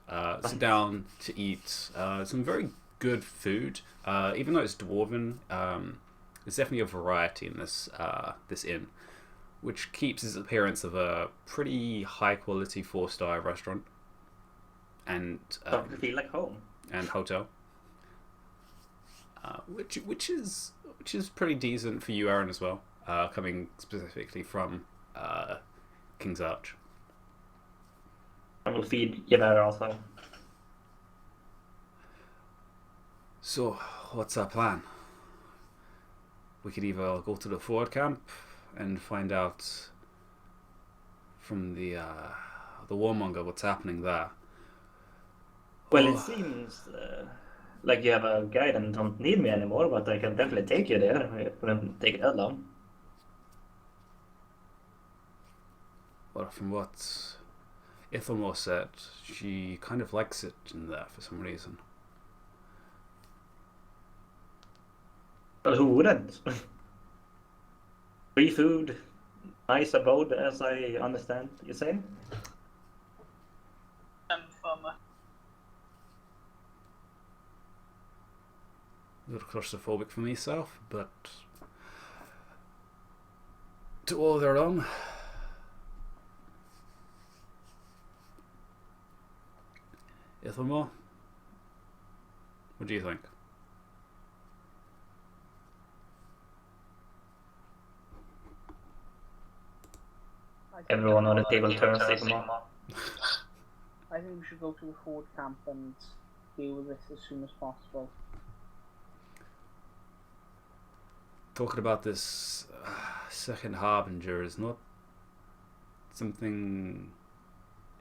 sit down to eat some very good food. Even though it's dwarven, there's definitely a variety in this this inn, which keeps its appearance of a pretty high quality 4-star restaurant and Starting to feel like home. and hotel. Which is pretty decent for you, Aaron, as well. Coming specifically from King's Arch. I will feed Yevara also. So, what's our plan? We could either go to the forward camp and find out from the warmonger what's happening there. Well, or- it seems like you have a guide and don't need me anymore, but I can definitely take you there. It wouldn't take that long. Well, from what Ithelmore said, she kind of likes it in there for some reason. Well, who wouldn't? Free food, nice abode, as I understand you saying. I'm from A little claustrophobic for myself, but to all their own. Ithelmore, what do you think? Everyone on the table turns Sigma. I think we should go to the forward camp and deal with this as soon as possible. Talking about this second harbinger is not something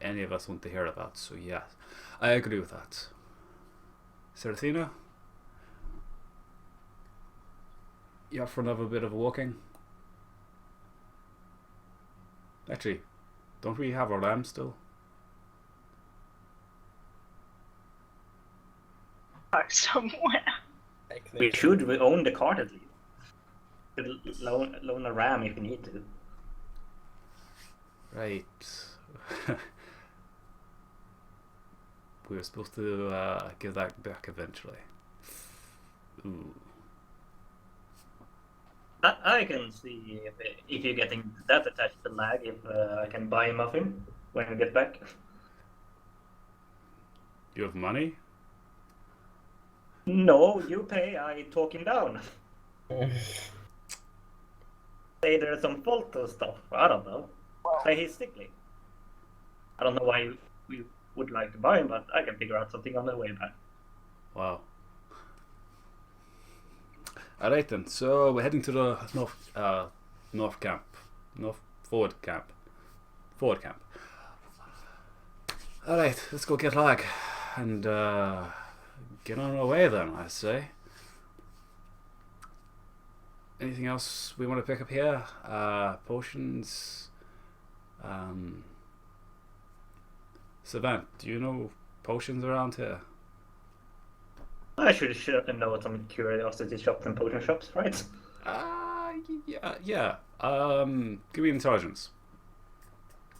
any of us want to hear about, so yes, I agree with that. Serathina, you up for another bit of walking? Actually, don't we have our lamb still? park somewhere. We Technically. should own the cart at least. Could loan a ram if you need to. Right. We were supposed to give that back eventually. Ooh. I can see if you're getting that attached to lag, if I can buy him off him when we get back. You have money? No, you pay, I talk him down. Say there's some fault or stuff, I don't know. Say he's sickly. I don't know why we would like to buy him, but I can figure out something on the way back. Wow. Alright then, so we're heading to the north camp. Forward camp. Alright, let's go get lag. And get on our way then, I say. Anything else we want to pick up here? Potions. Savant, do you know potions around here? I should know some curiosity shops and potion shops, right? Yeah. Give me intelligence.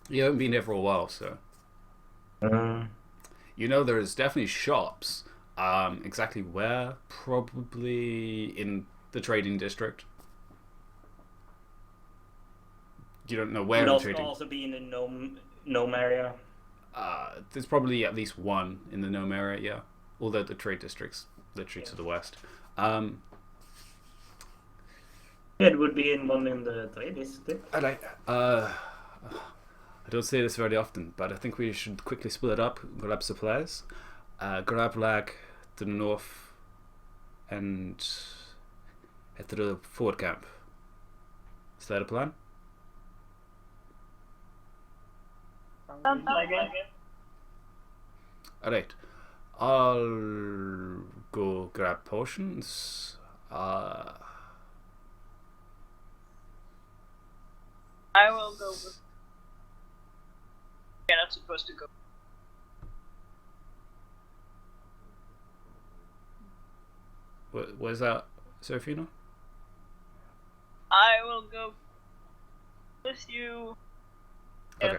You haven't been here for a while, so. You know there's definitely shops. Exactly where? Probably in the trading district. You don't know where Would in the also, trading. also be in the gnome area. There's probably at least one in the gnome area, yeah. Although the trade district's literally to the west. It would be in one in the trade district. I don't say this very often, but I think we should quickly split up, grab supplies, grab lag to the north, and head to the forward camp. Is that a plan? Sounds like it. Alright. I'll go grab potions. I will go with. You're not supposed to go. Where's that, Serafina? I will go with you. Okay.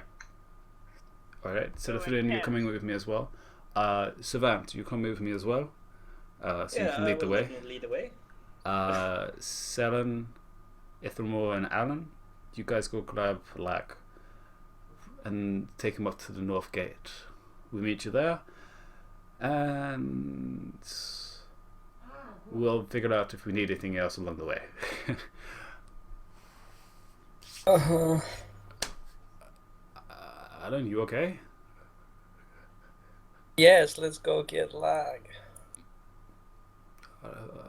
Alright, Serafina, you're coming with me as well. Savant, you come with me as well. So you can lead the way. Lead the way. Selen, Ithamore, and Alan, you guys go grab Lack and take him up to the north gate. We meet you there, and we'll figure out if we need anything else along the way. Alan, you okay? Yes, let's go get Lag.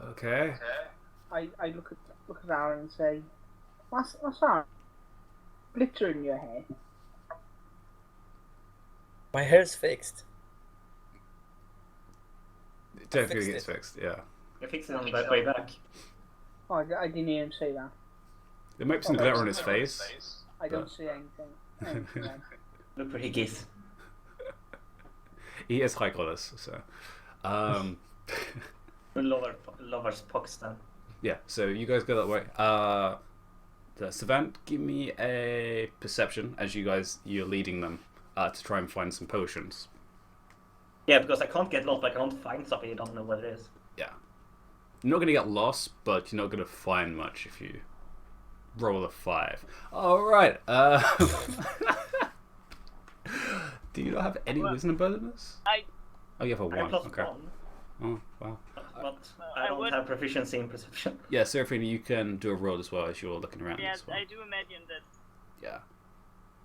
Okay. I look at Aaron and say, what's that? Glitter in your hair. My hair's fixed. It definitely gets fixed, yeah. You're fixing it on the way back. Oh, I didn't hear him say that. There might be some glitter on his face. I don't see anything. Look where he is. He has high colors, so. Lovers Pakistan. Yeah, so you guys go that way. The Savant, give me a perception as you're leading them to try and find some potions. Yeah, because I can't get lost. I can't find something. You don't know what it is. Yeah. You're not going to get lost, but you're not going to find much if you roll a 5. Alright. Do you not have any wisdom bonus? Oh, you have a 1. Okay. 1. Oh, wow. But I don't have proficiency in perception. Yeah, Serafina, you can do a roll as well as you're looking around. Yeah, as well. I do imagine that. Yeah.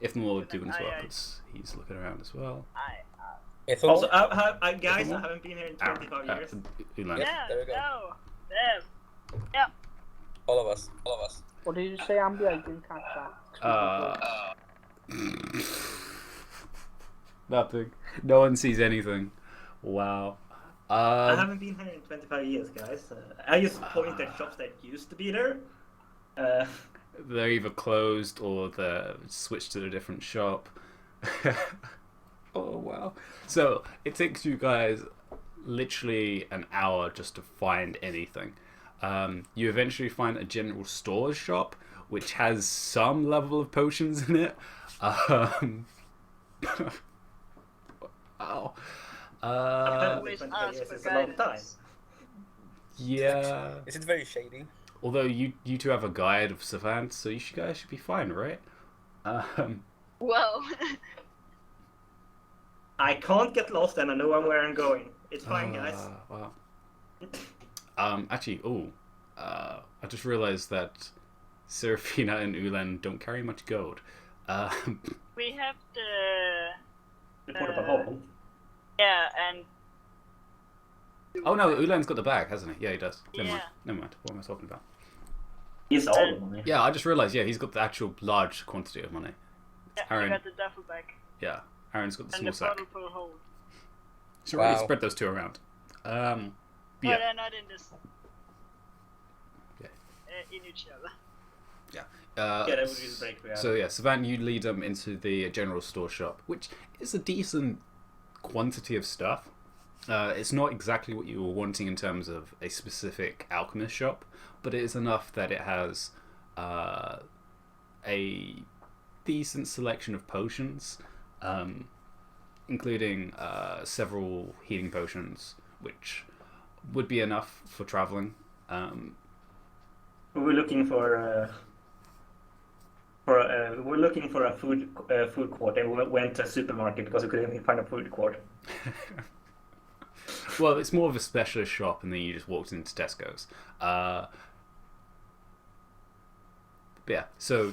If more would do as well, because he's looking around as well. Also, guys, I haven't been here in 25 years. Ulan. Yeah, there we go. no. Yeah. All of us. What did you say, Ambi? I didn't catch that. Nothing. No one sees anything. Wow. I haven't been here in 25 years, guys. I just point at shops that used to be there. They're either closed or they're switched to a different shop. Oh, wow. So, it takes you guys literally an hour just to find anything. You eventually find a general stores shop, which has some level of potions in it. Wow. Always 25 ask years for is a long time. guidance. Yeah. Is it very shady? Although you two have a guide of Savant, so you guys should be fine, right? Well, I can't get lost and I know where I'm going. It's fine, guys. Wow. Actually, I just realized that Serafina and Ulan don't carry much gold. we have the. Portable hole. Yeah, and. Oh no, Ulan's got the bag, hasn't he? Yeah, he does. Never mind. Yeah. Never mind. What am I talking about? He's all the money. Yeah, I just realized. Yeah, he's got the actual large quantity of money. Yeah, Aaron. I got the duffel bag. Yeah, Aaron's got the And small the sack. bottle full hold. So really Wow. spread those two around. But Yeah. they're not in this. Yeah. In each other. Yeah, that would be the break we had. So yeah, Savannah, you lead them into the general store shop, which is a decent quantity of stuff. It's not exactly what you were wanting in terms of a specific alchemist shop, but it is enough that it has a decent selection of potions, including several healing potions, which would be enough for traveling. We were looking for a food court, and we went to a supermarket because we couldn't find a food court. Well, it's more of a specialist shop, and then you just walked into Tesco's. But yeah, so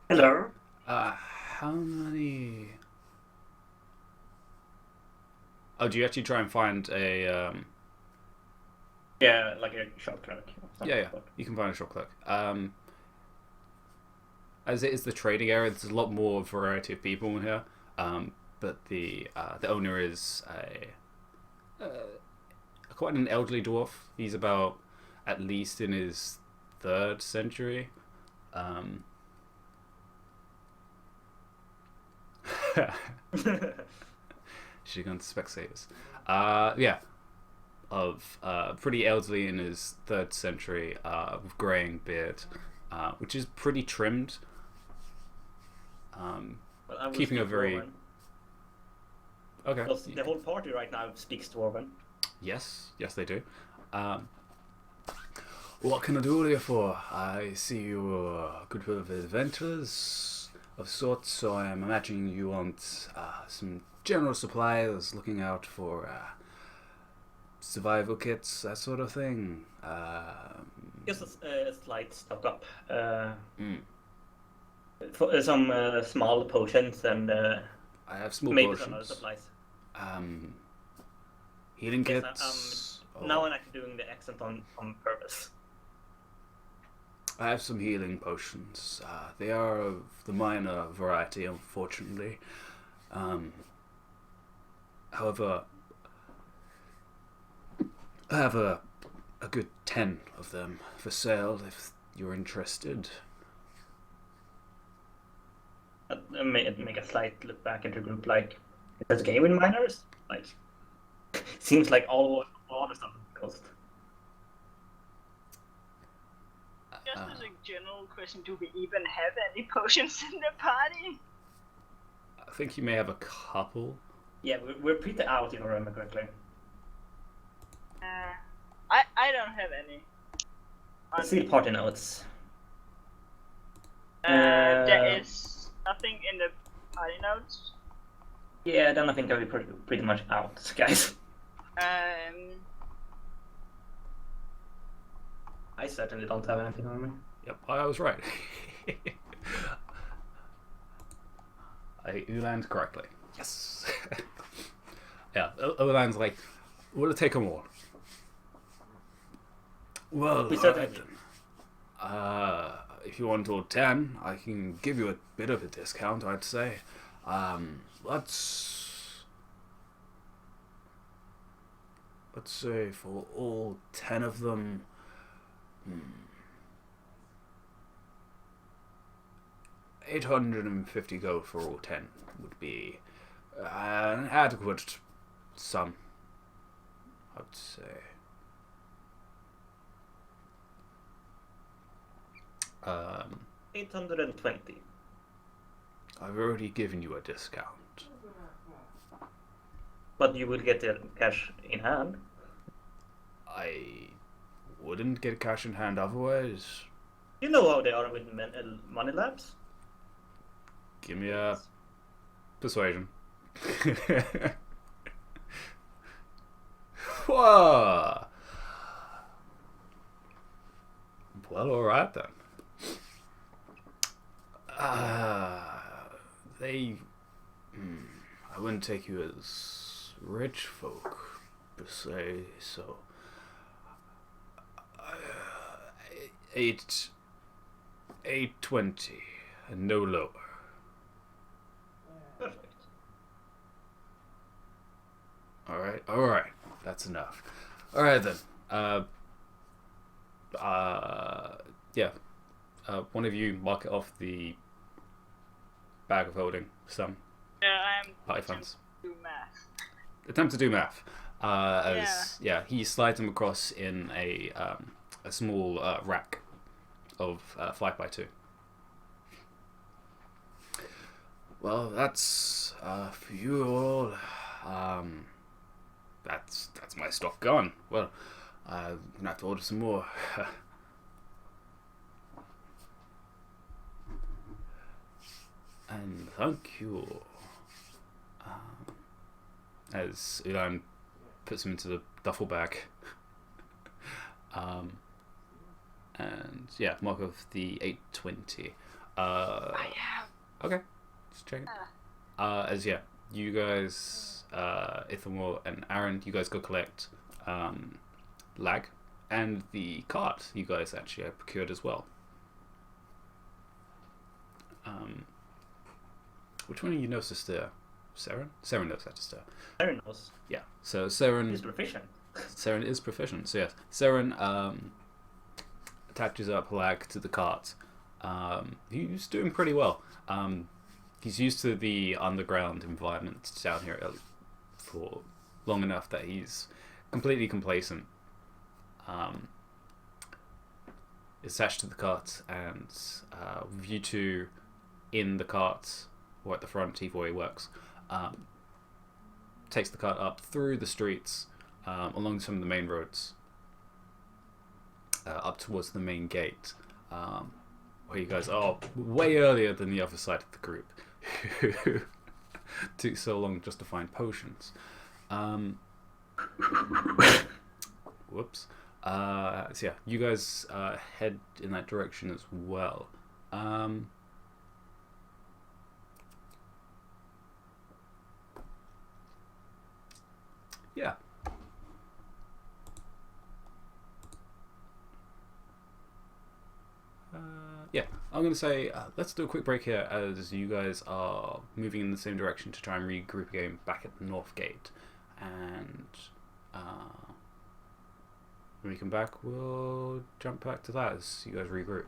Hello. how many? Oh, do you actually try and find a Yeah, like a shop clerk. Or something. Yeah. You can find a shop clerk. As it is the trading area, there's a lot more variety of people in here. But the owner is quite an elderly dwarf. He's about at least in his 3rd century. Should have gone to Specsavers. Yeah. Of pretty elderly in his 3rd century, with greying beard, which is pretty trimmed. Well, Keeping a very Dwarven. okay. Because the whole party right now speaks Dwarven. Yes, they do. What can I do you for? I see you're good with adventures of sorts, so I'm imagining you want some general supplies, looking out for survival kits, that sort of thing. Just a slight stock up. For, some small potions and I have small maybe some other potions. supplies. Healing Yes, kits. now I'm actually doing the accent on purpose. I have some healing potions. They are of the minor variety, unfortunately. However, I have a good 10 of them for sale if you're interested. Make a slight look back at the group, like, is that okay with minors? Like, seems like all other stuff cost. Just as a general question, do we even have any potions in the party? I think you may have a couple. Yeah, we're pretty out, if I remember correctly. I don't have any. See the party notes. There is nothing in the party notes. Yeah, then I think I'll be pretty much out, guys. I certainly don't have anything on me. Yep, I was right. I Ulan's correctly. Yes. Yeah, Ulan's like, will it take them all? Well, We alright certainly then. If you want all 10, I can give you a bit of a discount, I'd say. Let's say for all 10 of them, 850 gold for all 10 would be an adequate sum, I would say. 820. I've already given you a discount. But you will get the cash in hand. I wouldn't get cash in hand otherwise. You know how they are with money labs? Give me a persuasion. Whoa. Well, alright then. I wouldn't take you as rich folk, per se, so... 820, and no lower. Perfect. Alright, that's enough. Alright then, yeah. One of you mark it off the bag of holding some I'm party funds. do math. Attempt to do math. He slides them across in a small rack of 5x2. Well, that's for you all. That's my stock gone. Well, I'm gonna have to order some more. And thank you. As Ulan puts him into the duffel bag. And yeah, mark of the 820. I have. Okay, just checking. As yeah, you guys, Ithamor and Aaron, you guys go collect Lag And the cart you guys actually have procured as well. Which one of you knows to steer? Seren? Seren knows how to steer. Terra knows. Yeah. So Seren. He's proficient. Seren is proficient. So yes, Seren attaches up Halag to the cart. He's doing pretty well. He's used to the underground environment down here for long enough that he's completely complacent. Is attached to the cart, and with you two in the cart, or at the front, either way works, takes the cart up through the streets, along some of the main roads, up towards the main gate, where you guys are way earlier than the other side of the group, who took so long just to find potions. Whoops. So yeah, you guys head in that direction as well. Yeah. Yeah, I'm going to say let's do a quick break here as you guys are moving in the same direction to try and regroup again back at the North Gate. And when we come back, we'll jump back to that as you guys regroup.